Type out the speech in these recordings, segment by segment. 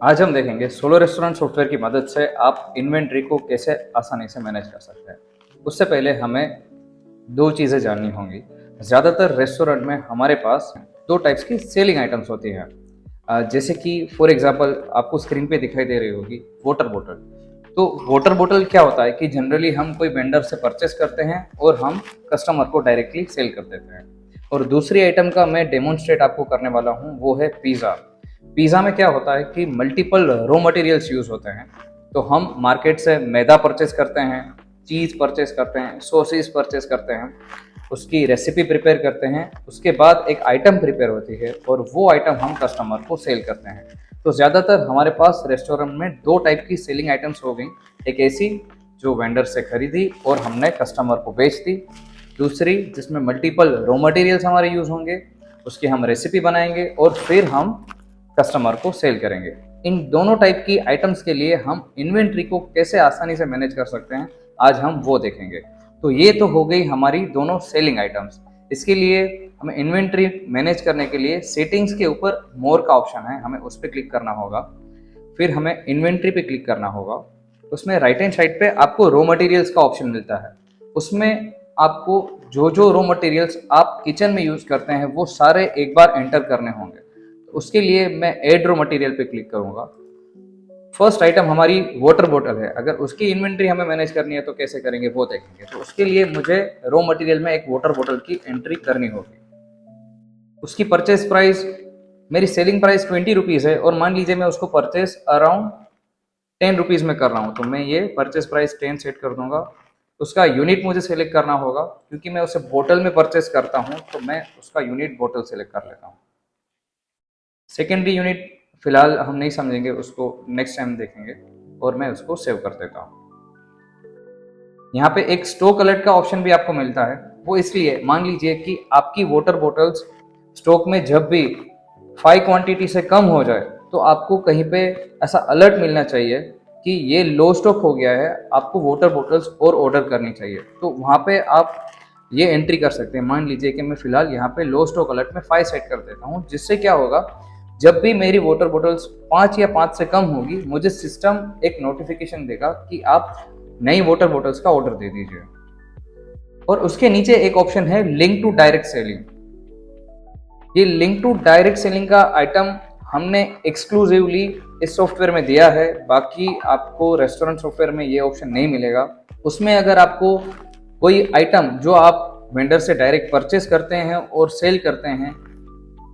आज हम देखेंगे सोलो रेस्टोरेंट सॉफ्टवेयर की मदद से आप इन्वेंट्री को कैसे आसानी से मैनेज कर सकते हैं। उससे पहले हमें दो चीज़ें जाननी होंगी। ज़्यादातर रेस्टोरेंट में हमारे पास दो टाइप्स की सेलिंग आइटम्स होती हैं। जैसे कि फॉर एग्जांपल आपको स्क्रीन पे दिखाई दे रही होगी वाटर बोतल। तो वाटर बोतल क्या होता है कि जनरली हम कोई वेंडर से परचेस करते हैं और हम कस्टमर को डायरेक्टली सेल कर देते हैं। और दूसरी आइटम का मैं डेमोन्स्ट्रेट आपको करने वाला हूँ, वो है पिज़्ज़ा। पिज़्ज़ा में क्या होता है कि मल्टीपल रॉ मटेरियल्स यूज़ होते हैं। तो हम मार्केट से मैदा परचेस करते हैं, चीज़ परचेस करते हैं, सॉसेस परचेस करते हैं, उसकी रेसिपी प्रिपेयर करते हैं, उसके बाद एक आइटम प्रिपेयर होती है और वो आइटम हम कस्टमर को सेल करते हैं। तो ज़्यादातर हमारे पास रेस्टोरेंट में दो टाइप की सेलिंग आइटम्स हो गई। एक ऐसी जो वेंडर से खरीदी और हमने कस्टमर को बेच दी, दूसरी जिसमें मल्टीपल रॉ मटेरियल्स हमारे यूज़ होंगे, उसकी हम रेसिपी बनाएंगे और फिर हम कस्टमर को सेल करेंगे। इन दोनों टाइप की आइटम्स के लिए हम इन्वेंट्री को कैसे आसानी से मैनेज कर सकते हैं, आज हम वो देखेंगे। तो ये तो हो गई हमारी दोनों सेलिंग आइटम्स। इसके लिए हमें इन्वेंट्री मैनेज करने के लिए सेटिंग्स के ऊपर मोर का ऑप्शन है, हमें उस पर क्लिक करना होगा। फिर हमें इन्वेंट्री पे क्लिक करना होगा। उसमें राइट हैंड साइड पे आपको रॉ मटेरियल्स का ऑप्शन मिलता है। उसमें आपको जो जो रॉ मटेरियल्स आप किचन में यूज़ करते हैं वो सारे एक बार एंटर करने होंगे। तो उसके लिए मैं ऐड रॉ मटेरियल पे क्लिक करूँगा। फर्स्ट आइटम हमारी वाटर बोतल है, अगर उसकी इन्वेंट्री हमें मैनेज करनी है तो कैसे करेंगे वो देखेंगे। तो उसके लिए मुझे रॉ मटेरियल में एक वाटर बोतल की एंट्री करनी होगी। उसकी परचेस प्राइस, मेरी सेलिंग प्राइस 20 रुपीज़ है और मान लीजिए मैं उसको परचेस अराउंड 10 रुपीज़ में कर रहा हूँ, तो मैं ये परचेस प्राइस 10 सेट कर दूंगा। उसका यूनिट मुझे सेलेक्ट करना होगा, क्योंकि मैं उसे बोतल में परचेस करता हूँ तो मैं उसका यूनिट बोतल सेलेक्ट कर लेता हूँ। सेकेंडरी यूनिट फिलहाल हम नहीं समझेंगे, उसको नेक्स्ट टाइम देखेंगे और मैं उसको सेव कर देता हूँ। यहाँ पे एक स्टॉक अलर्ट का ऑप्शन भी आपको मिलता है। वो इसलिए, मान लीजिए कि आपकी वाटर बोतल्स स्टॉक में जब भी 5 क्वांटिटी से कम हो जाए तो आपको कहीं पे ऐसा अलर्ट मिलना चाहिए कि ये लो स्टॉक हो गया है, आपको वाटर बोतल्स और ऑर्डर करनी चाहिए। तो वहाँ पे आप ये एंट्री कर सकते हैं। मान लीजिए कि मैं फिलहाल यहाँ पे लो स्टॉक अलर्ट में 5 सेट कर देता हूँ, जिससे क्या होगा, जब भी मेरी वाटर बोतल्स 5 या 5 से कम होगी, मुझे सिस्टम एक नोटिफिकेशन देगा कि आप नई वाटर बोतल्स का ऑर्डर दे दीजिए। और उसके नीचे एक ऑप्शन है लिंक टू डायरेक्ट सेलिंग। ये लिंक टू डायरेक्ट सेलिंग का आइटम हमने एक्सक्लूसिवली इस सॉफ्टवेयर में दिया है, बाकी आपको रेस्टोरेंट सॉफ्टवेयर में ये ऑप्शन नहीं मिलेगा। उसमें अगर आपको कोई आइटम जो आप वेंडर से डायरेक्ट परचेस करते हैं और सेल करते हैं,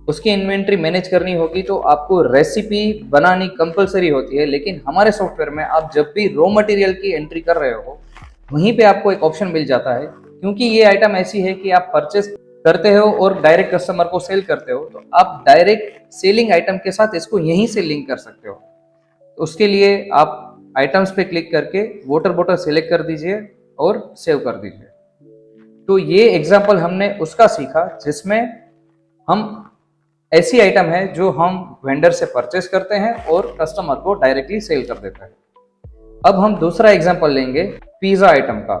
उसकी इन्वेंट्री मैनेज करनी होगी तो आपको रेसिपी बनानी कंपलसरी होती है। लेकिन हमारे सॉफ्टवेयर में आप जब भी रॉ मटेरियल की एंट्री कर रहे हो, वहीं पे आपको एक ऑप्शन मिल जाता है। क्योंकि ये आइटम ऐसी है कि आप परचेस करते हो और डायरेक्ट कस्टमर को सेल करते हो, तो आप डायरेक्ट सेलिंग आइटम के साथ इसको यहीं से लिंक कर सकते हो। तो उसके लिए आप आइटम्स पे क्लिक करके वाटर बोतल सेलेक्ट कर दीजिए और सेव कर दीजिए। तो ये एग्जाम्पल हमने उसका सीखा जिसमें हम ऐसी आइटम है जो हम वेंडर से परचेस करते हैं और कस्टमर को डायरेक्टली सेल कर देते हैं। अब हम दूसरा एग्जांपल लेंगे पिज़्ज़ा आइटम का,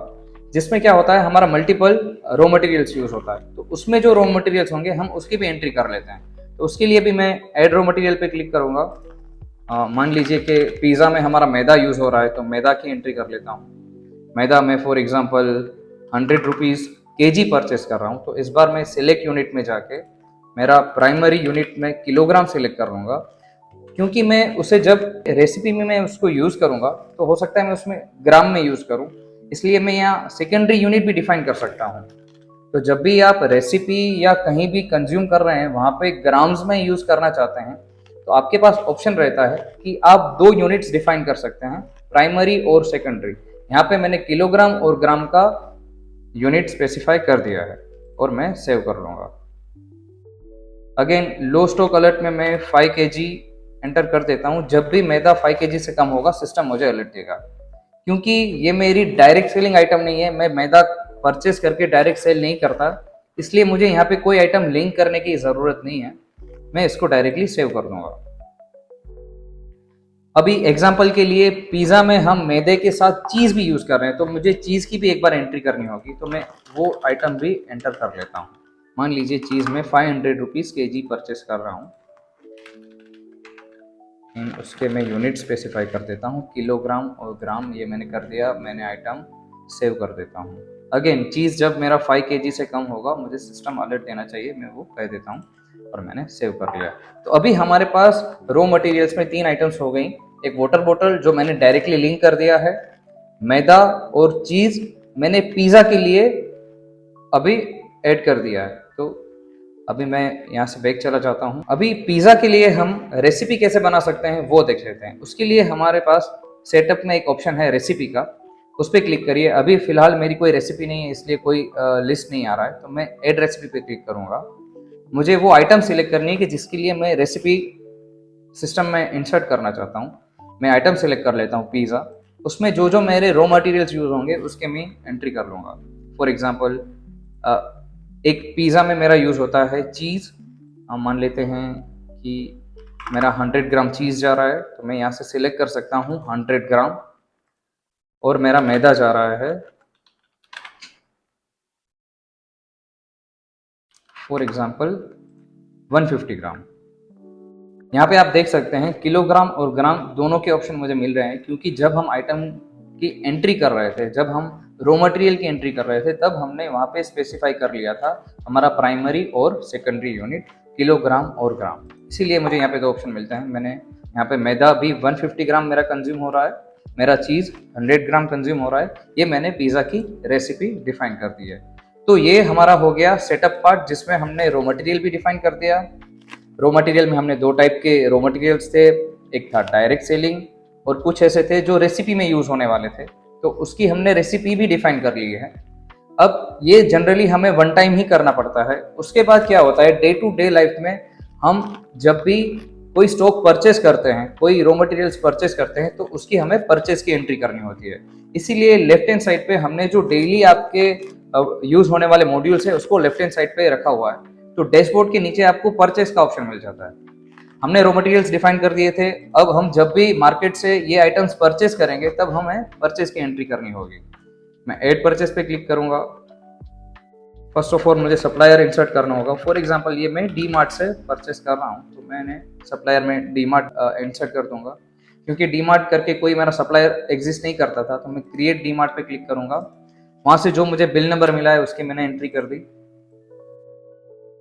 जिसमें क्या होता है, हमारा मल्टीपल रॉ मटेरियल्स यूज होता है। तो उसमें जो रॉ मटेरियल्स होंगे हम उसकी भी एंट्री कर लेते हैं। तो उसके लिए भी मैं ऐड रॉ मटेरियल पे क्लिक करूंगा। मान लीजिए कि पिज़्ज़ा में हमारा मैदा यूज हो रहा है, तो मैदा की एंट्री कर लेता हूँ। मैदा में for example 100 rupees KG purchase कर रहा हूँ, तो इस बार मैं सिलेक्ट यूनिट में जाके मेरा प्राइमरी यूनिट में किलोग्राम सेलेक्ट कर लूँगा, क्योंकि मैं उसे जब रेसिपी में मैं उसको यूज़ करूँगा तो हो सकता है मैं उसमें ग्राम में यूज़ करूँ, इसलिए मैं यहाँ सेकेंडरी यूनिट भी डिफाइन कर सकता हूँ। तो जब भी आप रेसिपी या कहीं भी कंज्यूम कर रहे हैं वहाँ पे ग्राम्स में यूज़ करना चाहते हैं, तो आपके पास ऑप्शन रहता है कि आप दो यूनिट्स डिफाइन कर सकते हैं, प्राइमरी और सेकेंडरी। यहाँ पे मैंने किलोग्राम और ग्राम का यूनिट स्पेसिफाई कर दिया है और मैं सेव कर लूँगा। अगेन लो स्टॉक अलर्ट में मैं 5 kg एंटर कर देता हूँ। जब भी मैदा 5 kg से कम होगा सिस्टम मुझे अलर्ट देगा। क्योंकि ये मेरी डायरेक्ट सेलिंग आइटम नहीं है, मैं मैदा परचेस करके डायरेक्ट सेल नहीं करता, इसलिए मुझे यहाँ पे कोई आइटम लिंक करने की ज़रूरत नहीं है, मैं इसको डायरेक्टली सेव कर दूंगा। अभी एग्जाम्पल के लिए पिज़्ज़ा में हम मैदे के साथ चीज़ भी यूज़ कर रहे हैं, तो मुझे चीज़ की भी एक बार एंट्री करनी होगी, तो मैं वो आइटम भी एंटर कर लेता हूँ। मान लीजिए चीज़ में 500 रुपीज़ केजी परचेस कर रहा हूँ। उसके मैं यूनिट स्पेसिफाई कर देता हूँ, किलोग्राम और ग्राम ये मैंने कर दिया, मैंने आइटम सेव कर देता हूँ। अगेन चीज़ जब मेरा 5 kg से कम होगा मुझे सिस्टम अलर्ट देना चाहिए, मैं वो कह देता हूँ और मैंने सेव कर लिया। तो अभी हमारे पास रॉ मटेरियल्स में 3 आइटम्स हो गई। एक वाटर बॉटल जो मैंने डायरेक्टली लिंक कर दिया है, मैदा और चीज़ मैंने पिज़्ज़ा के लिए अभी ऐड कर दिया है। तो अभी मैं यहाँ से बैक चला जाता हूँ। अभी पिज़्ज़ा के लिए हम रेसिपी कैसे बना सकते हैं वो देख लेते हैं। उसके लिए हमारे पास सेटअप में एक ऑप्शन है रेसिपी का, उस पर क्लिक करिए। अभी फिलहाल मेरी कोई रेसिपी नहीं है इसलिए कोई लिस्ट नहीं आ रहा है, तो मैं ऐड रेसिपी पे क्लिक करूँगा। मुझे वो आइटम सिलेक्ट करनी है कि जिसके लिए मैं रेसिपी सिस्टम में इंसर्ट करना चाहता हूँ। मैं आइटम सेलेक्ट कर लेता हूँ पिज़्ज़ा, उसमें जो जो मेरे रॉ मटेरियल्स यूज़ होंगे उसके मैं एंट्री कर लूँगा। फॉर एग्जांपल एक पिज़्ज़ा में मेरा यूज़ होता है चीज़। हम मान लेते हैं कि मेरा 100 ग्राम चीज़ जा रहा है, तो मैं यहाँ से सिलेक्ट कर सकता हूँ 100 ग्राम। और मेरा मैदा जा रहा है फॉर एग्जांपल 150 ग्राम। यहाँ पे आप देख सकते हैं किलोग्राम और ग्राम दोनों के ऑप्शन मुझे मिल रहे हैं, क्योंकि जब हम आइटम की एंट्री कर रहे थे, जब हम रॉ मटेरियल की एंट्री कर रहे थे, तब हमने वहाँ पे स्पेसिफाई कर लिया था हमारा प्राइमरी और सेकेंडरी यूनिट किलोग्राम और ग्राम। इसीलिए मुझे यहाँ पे 2 ऑप्शन मिलते हैं। मैंने यहाँ पे मैदा भी 150 ग्राम मेरा कंज्यूम हो रहा है, मेरा चीज़ 100 ग्राम कंज्यूम हो रहा है, ये मैंने पिज़्ज़ा की रेसिपी डिफाइन कर दी है। तो ये हमारा हो गया सेटअप पार्ट, जिसमें हमने रॉ मटेरियल भी डिफाइन कर दिया। रॉ मटेरियल में हमने 2 टाइप के रॉ मटेरियल्स थे, एक था डायरेक्ट सेलिंग और कुछ ऐसे थे जो रेसिपी में यूज होने वाले थे, तो उसकी हमने रेसिपी भी डिफाइन कर ली है। अब ये जनरली हमें वन टाइम ही करना पड़ता है। उसके बाद क्या होता है, डे टू डे लाइफ में हम जब भी कोई स्टॉक परचेस करते हैं, कोई रॉ मटेरियल्स परचेस करते हैं, तो उसकी हमें परचेस की एंट्री करनी होती है। इसीलिए लेफ्ट हैंड साइड पे हमने जो डेली आपके यूज होने वाले मॉड्यूल्स है उसको लेफ्ट हैंड साइड पे रखा हुआ है। तो डैशबोर्ड के नीचे आपको परचेस का ऑप्शन मिल जाता है। हमने रॉ मटेरियल्स डिफाइन कर दिए थे, अब हम जब भी मार्केट से ये आइटम्स परचेस करेंगे तब हमें परचेस की एंट्री करनी होगी। मैं ऐड परचेस पे क्लिक करूंगा। फर्स्ट ऑफ ऑल मुझे सप्लायर इंसर्ट करना होगा। फॉर एग्जांपल ये मैं डी मार्ट से परचेस कर रहा हूँ, तो मैंने सप्लायर में डी मार्ट इंसर्ट कर दूंगा। क्योंकि डी मार्ट करके कोई मेरा सप्लायर एग्जिस्ट नहीं करता था, तो मैं क्रिएट डी मार्ट पे क्लिक करूंगा। वहां से जो मुझे बिल नंबर मिला है उसकी मैंने एंट्री कर दी।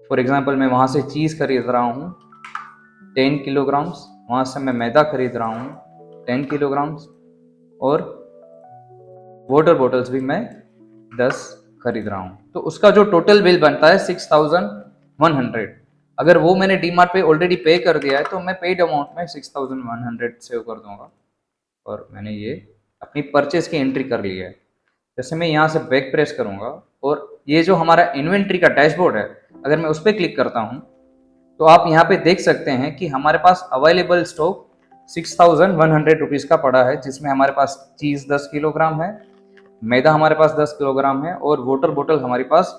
फॉर एग्जाम्पल मैं वहाँ से चीज़ खरीद रहा हूँ 10 किलोग्राम्स, वहाँ से मैं मैदा खरीद रहा हूँ 10 किलोग्राम्स, और वाटर बॉटल्स भी मैं 10 खरीद रहा हूँ। तो उसका जो टोटल बिल बनता है 6100। अगर वो मैंने डी मार्ट पे ऑलरेडी पे कर दिया है तो मैं पेड अमाउंट में 6100 सेव कर दूंगा, और मैंने ये अपनी परचेज की एंट्री कर ली है। जैसे मैं यहाँ से बैक प्रेस करूँगा और ये जो हमारा इन्वेंट्री का डैशबोर्ड है, अगर मैं उस पर क्लिक करता हूँ तो आप यहाँ पे देख सकते हैं कि हमारे पास अवेलेबल स्टॉक 6100 रुपीज़ का पड़ा है, जिसमें हमारे पास चीज़ 10 किलोग्राम है, मैदा हमारे पास 10 किलोग्राम है, और वाटर बोतल हमारे पास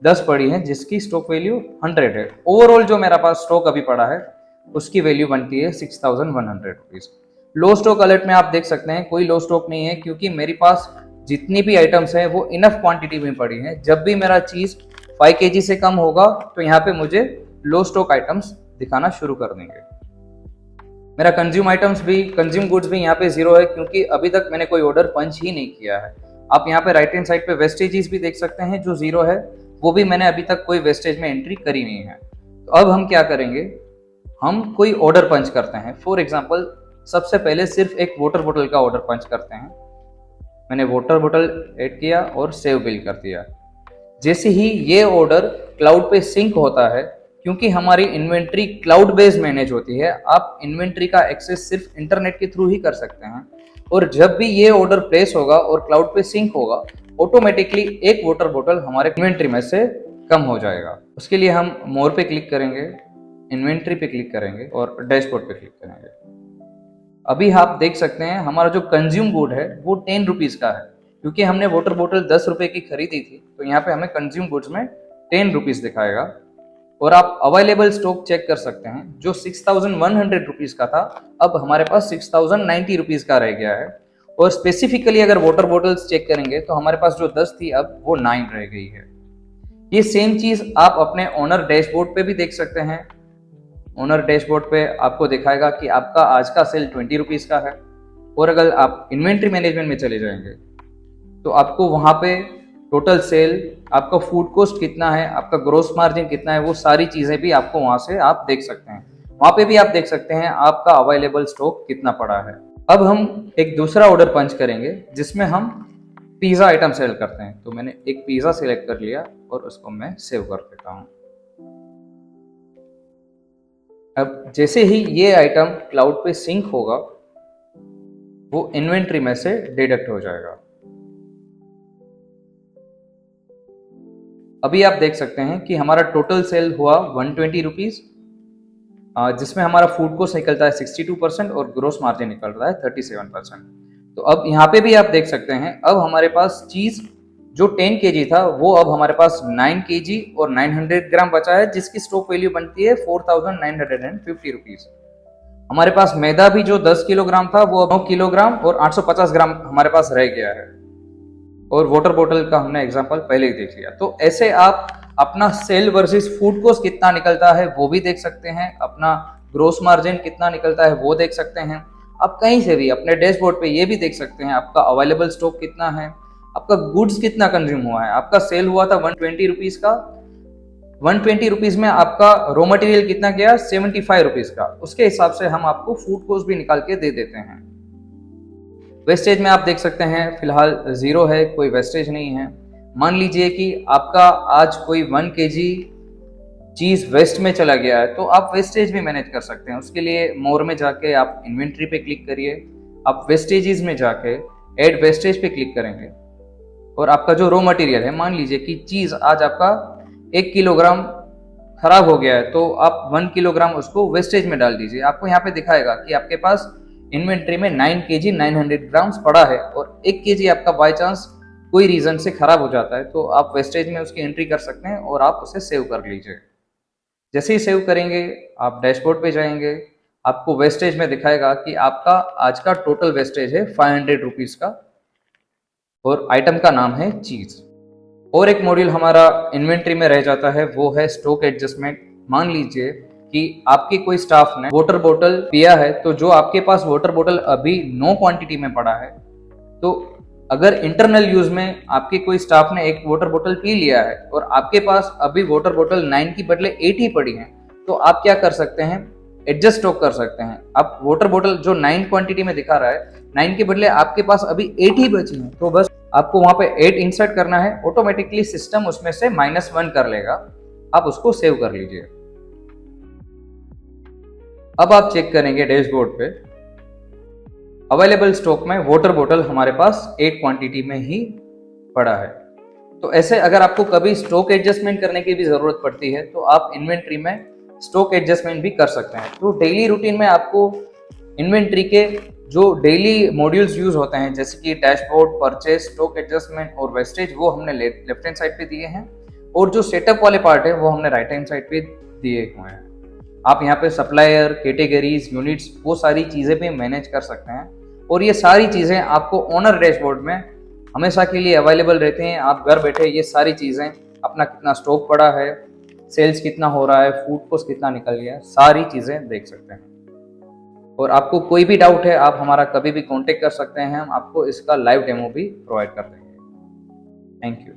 10 पड़ी है जिसकी स्टॉक वैल्यू 100 है। ओवरऑल जो मेरा पास स्टॉक अभी पड़ा है उसकी वैल्यू बनती है 6100 रुपीज़। लो स्टॉक अलर्ट में आप देख सकते हैं कोई लो स्टॉक नहीं है, क्योंकि मेरे पास जितनी भी आइटम्स हैं वो इनफ क्वांटिटी में पड़ी हैं। जब भी मेरा चीज़ 5 kg से कम होगा तो यहाँ पे मुझे लो स्टॉक आइटम्स दिखाना शुरू कर देंगे। मेरा कंज्यूम गुड्स भी यहाँ पे 0 है, क्योंकि अभी तक मैंने कोई ऑर्डर पंच ही नहीं किया है। आप यहाँ पे राइट हैंड साइड पे वेस्टेजेस भी देख सकते हैं जो 0 है, वो भी मैंने अभी तक कोई वेस्टेज में एंट्री करी नहीं है। तो अब हम क्या करेंगे, हम कोई ऑर्डर पंच करते हैं। फॉर एग्जाम्पल सबसे पहले सिर्फ एक वाटर बोतल का ऑर्डर पंच करते हैं। मैंने वाटर बोतल ऐड किया और सेव बिल कर दिया। जैसे ही ये ऑर्डर क्लाउड पे सिंक होता है, क्योंकि हमारी इन्वेंट्री क्लाउड बेस्ड मैनेज होती है, आप इन्वेंट्री का एक्सेस सिर्फ इंटरनेट के थ्रू ही कर सकते हैं, और जब भी ये ऑर्डर प्लेस होगा और क्लाउड पे सिंक होगा, ऑटोमेटिकली एक वाटर बोतल हमारे इन्वेंट्री में से कम हो जाएगा। उसके लिए हम मोर पे क्लिक करेंगे, इन्वेंट्री पे क्लिक करेंगे और डैशबोर्ड पे क्लिक करेंगे। अभी आप देख सकते हैं हमारा जो कंज्यूम गुड है वो 10 रुपीज़ का है, क्योंकि हमने वाटर बोतल 10 रुपए की खरीदी थी, तो यहाँ पे हमें कंज्यूम गुड्स में 10 रुपीज़ दिखाएगा। और आप अवेलेबल स्टॉक चेक कर सकते हैं, जो 6100 रुपीज़ का था अब हमारे पास 6090 रुपीज़ का रह गया है। और स्पेसिफिकली अगर वाटर बॉटल्स चेक करेंगे तो हमारे पास जो 10 थी अब वो 9 रह गई है। ये सेम चीज़ आप अपने ओनर डैशबोर्ड पे भी देख सकते हैं। ओनर डैशबोर्ड पे आपको दिखाएगा कि आपका आज का सेल 20 रुपीज़ का है। और अगर आप इन्वेंट्री मैनेजमेंट में चले जाएंगे तो आपको वहाँ पे टोटल सेल, आपका फूड कॉस्ट कितना है, आपका ग्रोस मार्जिन कितना है, वो सारी चीज़ें भी आपको वहाँ से आप देख सकते हैं। वहाँ पे भी आप देख सकते हैं आपका अवेलेबल स्टॉक कितना पड़ा है। अब हम एक दूसरा ऑर्डर पंच करेंगे जिसमें हम पिज़्ज़ा आइटम सेल करते हैं। तो मैंने एक पिज़्ज़ा सेलेक्ट कर लिया और उसको मैं सेव कर देता हूँ। अब जैसे ही ये आइटम क्लाउड पे सिंक होगा वो इन्वेंट्री में से डिडक्ट हो जाएगा। अभी आप देख सकते हैं कि हमारा टोटल सेल हुआ 120 रुपीज़, जिसमें हमारा फूड कॉस्ट निकलता है 62% और ग्रोस मार्जिन निकलता है 37%। तो अब यहाँ पे भी आप देख सकते हैं अब हमारे पास चीज़ जो 10 kg था वो अब हमारे पास 9 kg और 900 ग्राम बचा है, जिसकी स्टॉक वैल्यू बनती है 4950 रुपीज़। हमारे पास मैदा भी जो 10 किलोग्राम था वो अब 9 किलोग्राम और 850 ग्राम हमारे पास रह गया है। और वाटर बोतल का हमने एग्जांपल पहले ही देख लिया। तो ऐसे आप अपना सेल वर्सेस फूड कॉस्ट कितना निकलता है वो भी देख सकते हैं, अपना ग्रोस मार्जिन कितना निकलता है वो देख सकते हैं। आप कहीं से भी अपने डैशबोर्ड पे ये भी देख सकते हैं आपका अवेलेबल स्टॉक कितना है, आपका गुड्स कितना कंज्यूम हुआ है। आपका सेल हुआ था 120 रुपीज़ का, 120 रुपीज़ में आपका रॉ मटेरियल कितना गया 75 रुपीज़ का। उसके हिसाब से हम आपको फूड कॉस्ट भी निकाल के दे देते हैं। वेस्टेज में आप देख सकते हैं फिलहाल 0 है, कोई वेस्टेज नहीं है। मान लीजिए कि आपका आज कोई 1 kg चीज़ वेस्ट में चला गया है तो आप वेस्टेज भी मैनेज कर सकते हैं। उसके लिए मोर में जाके आप इन्वेंट्री पे क्लिक करिए, आप वेस्टेजेस में जाके ऐड वेस्टेज पे क्लिक करेंगे और आपका जो रॉ मटेरियल है, मान लीजिए कि चीज़ आज आपका 1 किलोग्राम खराब हो गया है तो आप 1 किलोग्राम उसको वेस्टेज में डाल दीजिए। आपको यहाँ पे दिखाएगा कि आपके पास इन्वेंट्री में 9 kg 900 ग्राम्स पड़ा है और 1 kg आपका बाय चांस कोई रीजन से खराब हो जाता है तो आप वेस्टेज में उसकी एंट्री कर सकते हैं और आप उसे सेव कर लीजिए। जैसे ही सेव करेंगे आप डैशबोर्ड पे जाएंगे, आपको वेस्टेज में दिखाएगा कि आपका आज का टोटल वेस्टेज है 500 रुपीज़ का और आइटम का नाम है चीज़। और एक मॉड्यूल हमारा इन्वेंट्री में रह जाता है वो है स्टॉक एडजस्टमेंट। मान लीजिए कि आपके कोई स्टाफ ने वाटर बोतल पिया है तो जो आपके पास वाटर बोतल अभी नो क्वांटिटी में पड़ा है, तो अगर इंटरनल यूज में आपके कोई स्टाफ ने एक वाटर बोतल पी लिया है और आपके पास अभी वाटर बोतल 9 की बदले 8 ही पड़ी है, तो आप क्या कर सकते हैं, एडजस्ट स्टॉक कर सकते हैं। आप वाटर बोतल जो 9 क्वांटिटी में दिखा रहा है, 9 के बदले आपके पास अभी 8 ही बची है, तो बस आपको वहां पे 8 इंसर्ट करना है, ऑटोमेटिकली सिस्टम उसमें से -1 कर लेगा। आप उसको सेव कर लीजिए। अब आप चेक करेंगे डैशबोर्ड पे अवेलेबल स्टॉक में वाटर बोतल हमारे पास 8 क्वांटिटी में ही पड़ा है। तो ऐसे अगर आपको कभी स्टॉक एडजस्टमेंट करने की भी जरूरत पड़ती है तो आप इन्वेंट्री में स्टॉक एडजस्टमेंट भी कर सकते हैं। तो डेली रूटीन में आपको इन्वेंट्री के जो डेली मॉड्यूल्स यूज होते हैं जैसे कि डैशबोर्ड, परचेज, स्टॉक एडजस्टमेंट और वेस्टेज, वो हमने लेफ्ट हैंड साइड पे दिए हैं और जो सेटअप वाले पार्ट है वो हमने राइट हैंड साइड पे दिए हुए हैं। आप यहाँ पे सप्लायर, कैटेगरीज, यूनिट्स, वो सारी चीज़ें भी मैनेज कर सकते हैं और ये सारी चीज़ें आपको ओनर डैशबोर्ड में हमेशा के लिए अवेलेबल रहते हैं। आप घर बैठे ये सारी चीज़ें, अपना कितना स्टॉक पड़ा है, सेल्स कितना हो रहा है, फूड कॉस्ट कितना निकल गया, सारी चीज़ें देख सकते हैं। और आपको कोई भी डाउट है आप हमारा कभी भी कांटेक्ट कर सकते हैं, हम आपको इसका लाइव डेमो भी प्रोवाइड कर देंगे। Thank you.